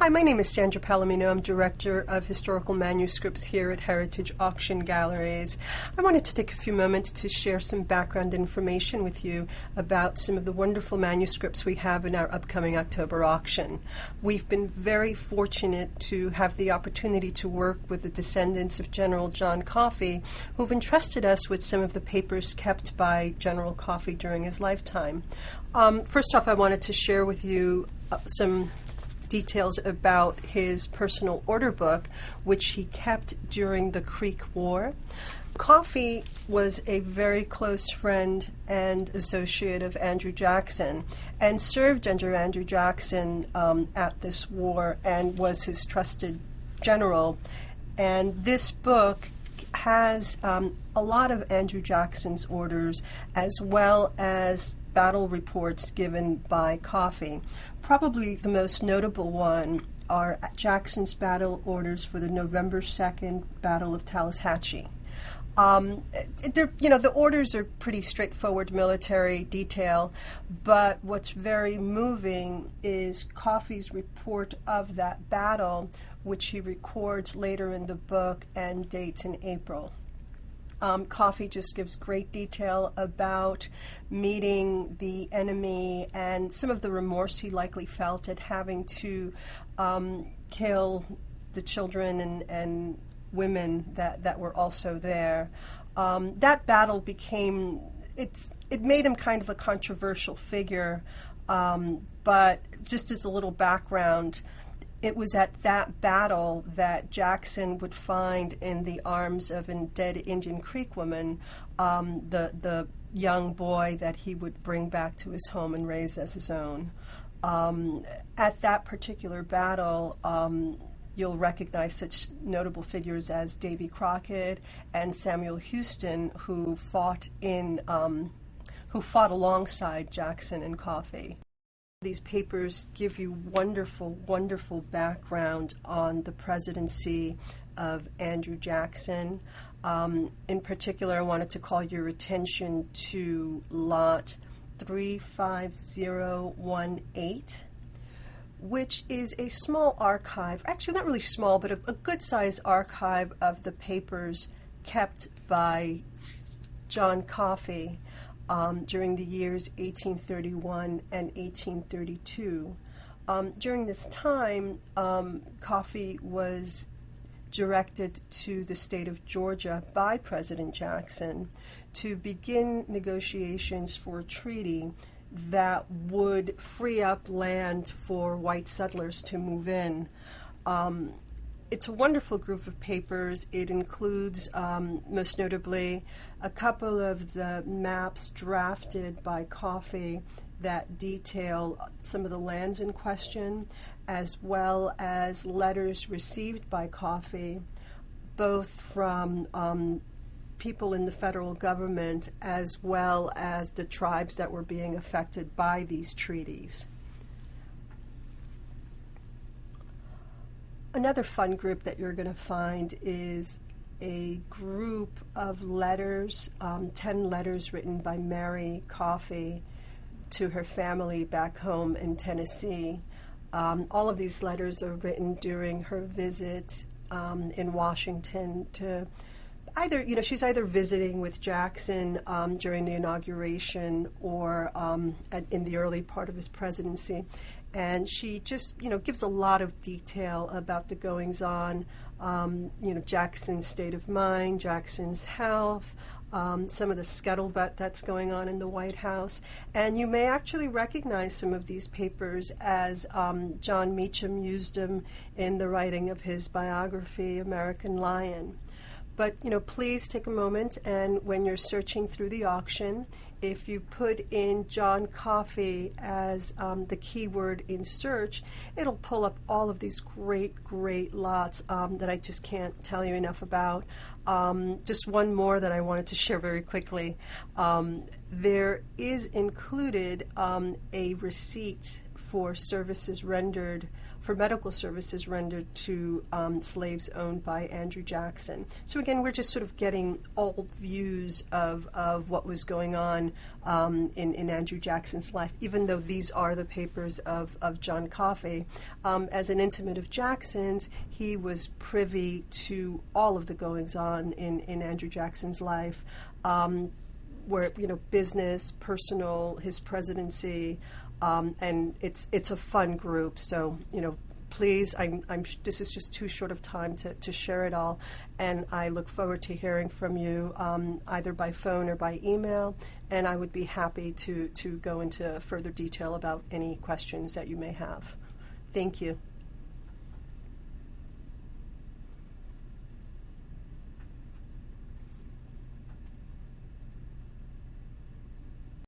Hi, my name is Sandra Palomino. I'm Director of Historical Manuscripts here at Heritage Auction Galleries. I wanted to take a few moments to share some background information with you about some of the wonderful manuscripts we have in our upcoming October auction. We've been very fortunate to have the opportunity to work with the descendants of General John Coffee, who've entrusted us with some of the papers kept by General Coffee during his lifetime. First off, I wanted to share with you some details about his personal order book, which he kept during the Creek War. Coffee was a very close friend and associate of Andrew Jackson and served under Andrew Jackson at this war and was his trusted general. And this book has a lot of Andrew Jackson's orders as well as battle reports given by Coffee. Probably the most notable one are Jackson's battle orders for the November 2nd Battle of Tallahatchie. The orders are pretty straightforward military detail, but what's very moving is Coffee's report of that battle, which he records later in the book and dates in April. Coffee just gives great detail about meeting the enemy and some of the remorse he likely felt at having to kill the children and women that were also there. That battle it made him kind of a controversial figure, but just as a little background, it was at that battle that Jackson would find in the arms of a dead Indian Creek woman the young boy that he would bring back to his home and raise as his own. At that particular battle, you'll recognize such notable figures as Davy Crockett and Samuel Houston, who fought alongside Jackson and Coffee. These papers give you wonderful, wonderful background on the presidency of Andrew Jackson. In particular, I wanted to call your attention to lot 35018, which is a small archive, actually not really small, but a good-sized archive of the papers kept by John Coffee during the years 1831 and 1832. During this time, Coffee was directed to the state of Georgia by President Jackson to begin negotiations for a treaty that would free up land for white settlers to move in. It's a wonderful group of papers. It includes, most notably, a couple of the maps drafted by Coffee that detail some of the lands in question, as well as letters received by Coffee, both from people in the federal government as well as the tribes that were being affected by these treaties. Another fun group that you're going to find is a group of letters, 10 letters written by Mary Coffee to her family back home in Tennessee. All of these letters are written during her visit in Washington to she's either visiting with Jackson during the inauguration or in the early part of his presidency. And she just, gives a lot of detail about the goings-on, Jackson's state of mind, Jackson's health, some of the scuttlebutt that's going on in the White House. And you may actually recognize some of these papers as John Meacham used them in the writing of his biography, American Lion. But, please take a moment, and when you're searching through the auction, if you put in John Coffee as the keyword in search, it'll pull up all of these great, great lots that I just can't tell you enough about. Just one more that I wanted to share very quickly. There is included a receipt for services rendered for medical services rendered to slaves owned by Andrew Jackson. So again, we're just sort of getting old views of what was going on in Andrew Jackson's life, even though these are the papers of John Coffey. As an intimate of Jackson's, he was privy to all of the goings-on in Andrew Jackson's life, where, business, personal, his presidency, and it's a fun group. So, please, this is just too short of time to share it all, and I look forward to hearing from you either by phone or by email, and I would be happy to go into further detail about any questions that you may have. Thank you.